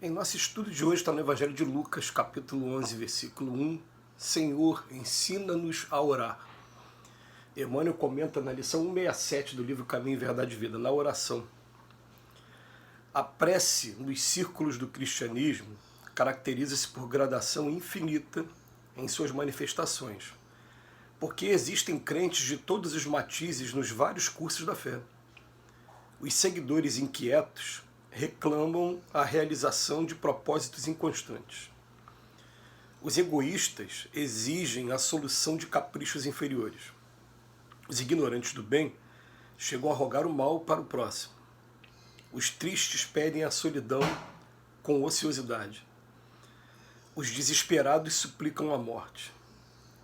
Em nosso estudo de hoje está no Evangelho de Lucas, capítulo 11, versículo 1. Senhor, ensina-nos a orar. Emmanuel comenta na lição 167 do livro Caminho, Verdade e Vida, na oração. A prece nos círculos do cristianismo caracteriza-se por gradação infinita em suas manifestações, porque existem crentes de todos os matizes nos vários cursos da fé. Os seguidores inquietos reclamam a realização de propósitos inconstantes. Os egoístas exigem a solução de caprichos inferiores. Os ignorantes do bem chegam a rogar o mal para o próximo. Os tristes pedem a solidão com ociosidade. Os desesperados suplicam a morte.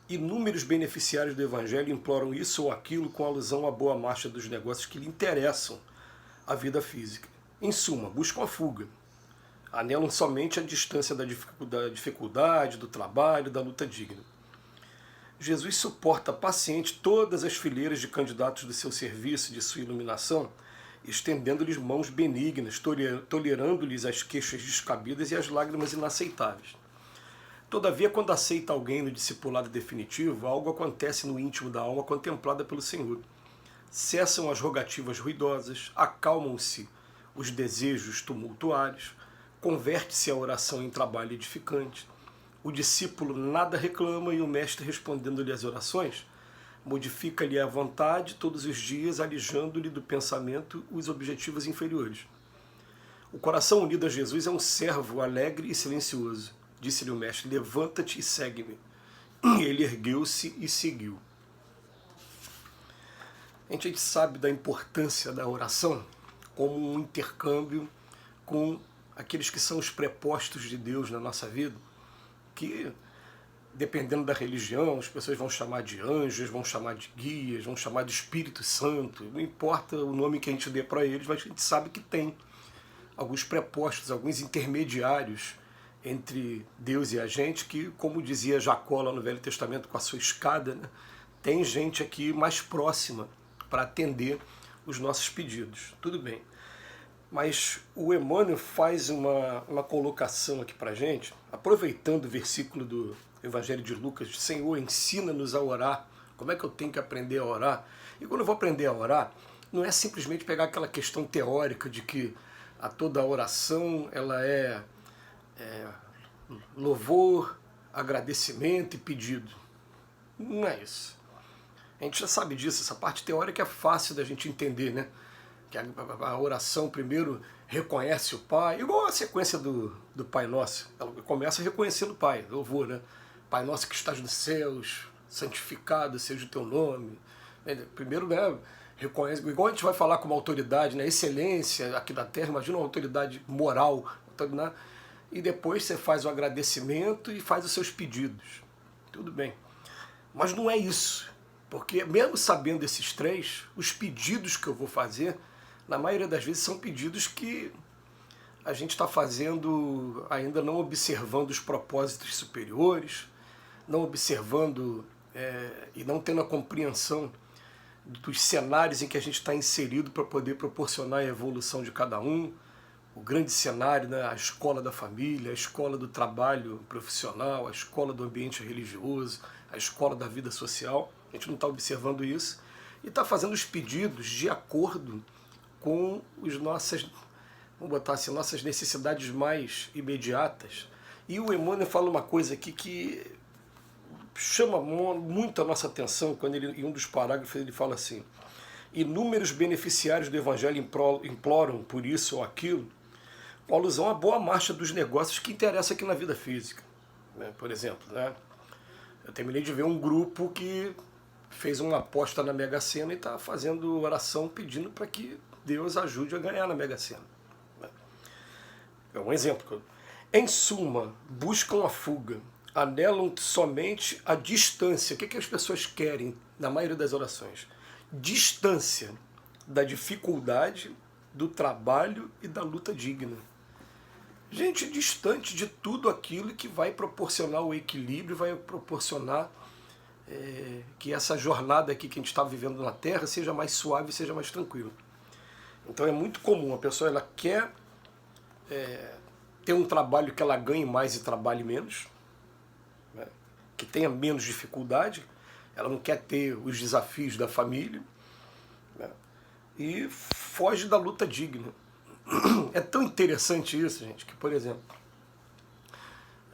Inúmeros beneficiários do Evangelho imploram isso ou aquilo com alusão à boa marcha dos negócios que lhe interessam a vida física. Em suma, buscam a fuga. Anelam somente a distância da dificuldade, do trabalho, da luta digna. Jesus suporta paciente todas as fileiras de candidatos do seu serviço, de sua iluminação, estendendo-lhes mãos benignas, tolerando-lhes as queixas descabidas e as lágrimas inaceitáveis. Todavia, quando aceita alguém no discipulado definitivo, algo acontece no íntimo da alma contemplada pelo Senhor. Cessam as rogativas ruidosas, acalmam-se os desejos tumultuários, converte-se a oração em trabalho edificante. O discípulo nada reclama e o mestre, respondendo-lhe às orações, modifica-lhe a vontade todos os dias, alijando-lhe do pensamento os objetivos inferiores. O coração unido a Jesus é um servo alegre e silencioso. Disse-lhe o mestre, levanta-te e segue-me. Ele ergueu-se e seguiu. A gente sabe da importância da oração como um intercâmbio com aqueles que são os prepostos de Deus na nossa vida, que, dependendo da religião, as pessoas vão chamar de anjos, vão chamar de guias, vão chamar de Espírito Santo, não importa o nome que a gente dê para eles, mas a gente sabe que tem alguns prepostos, alguns intermediários entre Deus e a gente, que, como dizia Jacó lá no Velho Testamento com a sua escada, né, tem gente aqui mais próxima para atender os nossos pedidos. Tudo bem. Mas o Emmanuel faz uma colocação aqui para a gente, aproveitando o versículo do Evangelho de Lucas, Senhor, ensina-nos a orar. Como é que eu tenho que aprender a orar? E quando eu vou aprender a orar, não é simplesmente pegar aquela questão teórica de que a toda oração ela é louvor, agradecimento e pedido. Não é isso. A gente já sabe disso, essa parte teórica é fácil da gente entender, né? Que a oração primeiro reconhece o Pai, igual a sequência do Pai Nosso. Ela começa reconhecendo o Pai, louvor, né? Pai Nosso que estás nos céus, santificado seja o teu nome. Primeiro, né, reconhece, igual a gente vai falar com uma autoridade, né? Excelência aqui da Terra, imagina uma autoridade moral, né? E depois você faz o agradecimento e faz os seus pedidos. Tudo bem. Mas não é isso. Porque mesmo sabendo esses três, os pedidos que eu vou fazer, na maioria das vezes são pedidos que a gente está fazendo ainda não observando os propósitos superiores, não observando e não tendo a compreensão dos cenários em que a gente está inserido para poder proporcionar a evolução de cada um, o grande cenário, né, a escola da família, a escola do trabalho profissional, a escola do ambiente religioso, a escola da vida social. A gente não está observando isso e está fazendo os pedidos de acordo com as nossas, vamos botar assim, nossas necessidades mais imediatas. E o Emmanuel fala uma coisa aqui que chama muito a nossa atenção, quando ele, em um dos parágrafos ele fala assim, inúmeros beneficiários do Evangelho imploram por isso ou aquilo, com alusão à boa marcha dos negócios que interessa aqui na vida física. Né? Por exemplo, né? Eu terminei de ver um grupo que fez uma aposta na Mega Sena e está fazendo oração pedindo para que Deus ajude a ganhar na Mega Sena. É um exemplo. Em suma, buscam a fuga, anelam somente a distância. O que as pessoas querem na maioria das orações? Distância da dificuldade, do trabalho e da luta digna. Gente distante de tudo aquilo que vai proporcionar o equilíbrio, vai proporcionar que essa jornada aqui que a gente está vivendo na Terra seja mais suave, seja mais tranquila. Então é muito comum, a pessoa ela quer ter um trabalho que ela ganhe mais e trabalhe menos, né? Que tenha menos dificuldade, ela não quer ter os desafios da família, né? E foge da luta digna. É tão interessante isso, gente, que, por exemplo,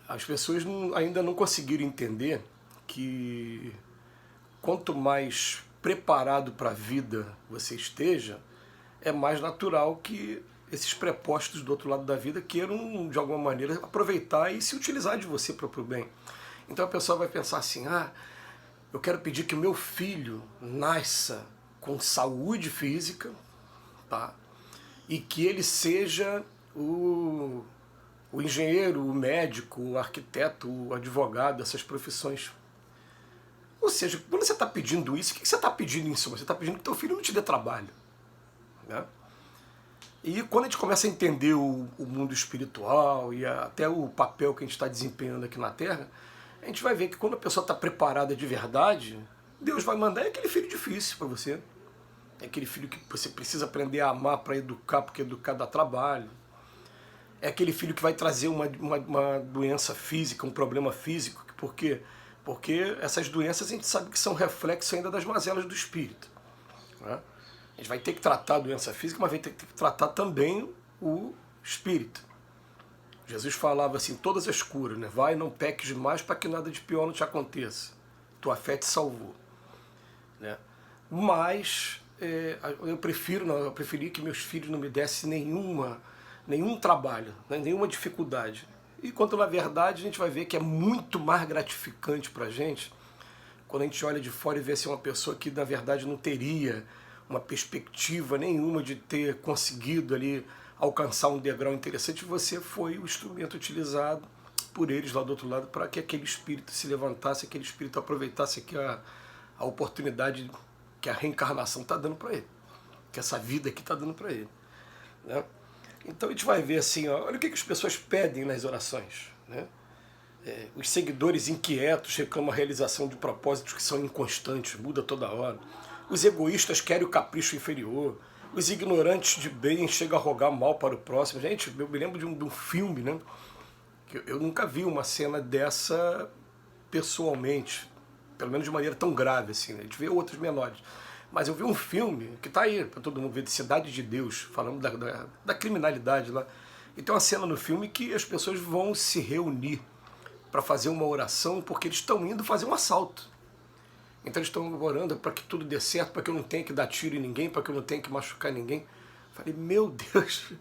as pessoas ainda não conseguiram entender que quanto mais preparado para a vida você esteja, é mais natural que esses prepostos do outro lado da vida queiram, de alguma maneira, aproveitar e se utilizar de você para o bem. Então a pessoa vai pensar assim, eu quero pedir que o meu filho nasça com saúde física, tá? E que ele seja o engenheiro, o médico, o arquiteto, o advogado, essas profissões. Ou seja, quando você está pedindo isso, o que você está pedindo em suma? Você está pedindo que teu filho não te dê trabalho, né? E quando a gente começa a entender o mundo espiritual e até o papel que a gente está desempenhando aqui na Terra, a gente vai ver que quando a pessoa está preparada de verdade, Deus vai mandar aquele filho difícil para você. É aquele filho que você precisa aprender a amar para educar, porque educar dá trabalho. É aquele filho que vai trazer uma doença física, um problema físico. Por quê? Porque essas doenças a gente sabe que são reflexo ainda das mazelas do espírito, né? A gente vai ter que tratar a doença física, mas vai ter que tratar também o espírito. Jesus falava assim, todas as curas, né? Vai, não peques demais para que nada de pior não te aconteça. Tua fé te salvou, né? Mas eu preferi que meus filhos não me dessem nenhum trabalho, né? Nenhuma dificuldade. E quanto na verdade a gente vai ver que é muito mais gratificante para a gente quando a gente olha de fora e vê assim, uma pessoa que na verdade não teria uma perspectiva nenhuma de ter conseguido ali alcançar um degrau interessante, você foi o instrumento utilizado por eles lá do outro lado para que aquele espírito se levantasse, aquele espírito aproveitasse aqui a oportunidade que a reencarnação está dando para ele, que essa vida aqui está dando para ele, né? Então a gente vai ver assim, olha o que as pessoas pedem nas orações, né? Os seguidores inquietos reclamam a realização de propósitos que são inconstantes, muda toda hora. Os egoístas querem o capricho inferior. Os ignorantes de bem chegam a rogar mal para o próximo. Gente, eu me lembro de um filme, né? Que eu nunca vi uma cena dessa pessoalmente, pelo menos de maneira tão grave assim, né? A gente vê outros menores. Mas eu vi um filme que está aí para todo mundo ver, de Cidade de Deus, falando da criminalidade lá. E tem uma cena no filme que as pessoas vão se reunir para fazer uma oração porque eles estão indo fazer um assalto. Então eles estão orando para que tudo dê certo, para que eu não tenha que dar tiro em ninguém, para que eu não tenha que machucar ninguém. Eu falei, meu Deus,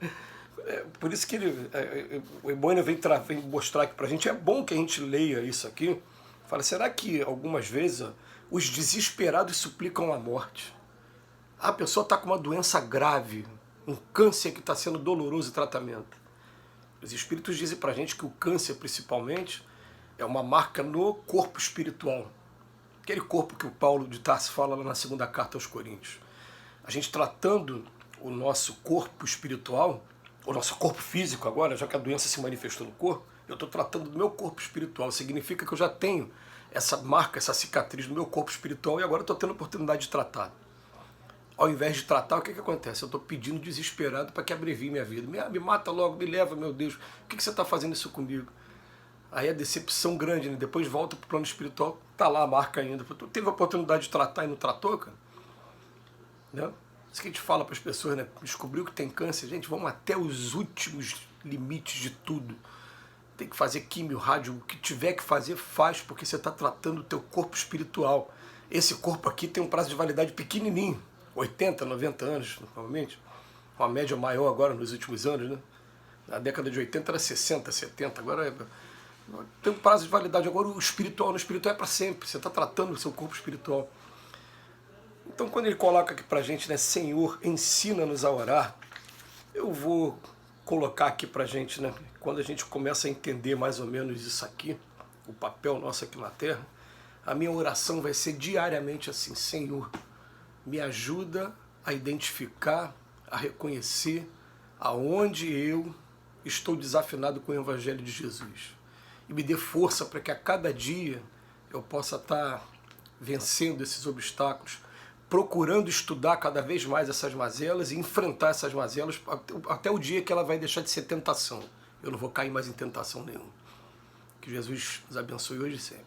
por isso que o Emmanuel vem mostrar aqui para a gente, é bom que a gente leia isso aqui. Fala, será que algumas vezes os desesperados suplicam a morte? A pessoa está com uma doença grave, um câncer que está sendo doloroso o tratamento. Os espíritos dizem para a gente que o câncer, principalmente, é uma marca no corpo espiritual. Aquele corpo que o Paulo de Tarso fala lá na segunda carta aos Coríntios. A gente tratando o nosso corpo espiritual, o nosso corpo físico agora, já que a doença se manifestou no corpo, eu estou tratando do meu corpo espiritual. Significa que eu já tenho essa marca, essa cicatriz no meu corpo espiritual e agora estou tendo a oportunidade de tratar. Ao invés de tratar, o que acontece? Eu estou pedindo desesperado para que abrevie minha vida. Me mata logo, me leva, meu Deus. Por que você está fazendo isso comigo? Aí a decepção grande, né? Depois volta para o plano espiritual, tá lá a marca ainda. Tu teve a oportunidade de tratar e não tratou, cara? Né? Isso que a gente fala para as pessoas, né? Descobriu que tem câncer, gente, vamos até os últimos limites de tudo. Tem que fazer químio, rádio, o que tiver que fazer, faz, porque você está tratando o teu corpo espiritual. Esse corpo aqui tem um prazo de validade pequenininho, 80, 90 anos, normalmente. Uma média maior agora nos últimos anos, né? Na década de 80 era 60, 70, agora tem um prazo de validade. Agora o espiritual, no espiritual é para sempre. Você está tratando o seu corpo espiritual. Então quando ele coloca aqui para a gente, né, Senhor, ensina-nos a orar, eu vou colocar aqui para a gente, né, quando a gente começa a entender mais ou menos isso aqui, o papel nosso aqui na Terra, a minha oração vai ser diariamente assim, Senhor, me ajuda a identificar, a reconhecer aonde eu estou desafinado com o Evangelho de Jesus. E me dê força para que a cada dia eu possa estar vencendo esses obstáculos, procurando estudar cada vez mais essas mazelas e enfrentar essas mazelas até o dia que ela vai deixar de ser tentação eu não vou cair mais em tentação nenhuma. Que Jesus nos abençoe hoje e sempre.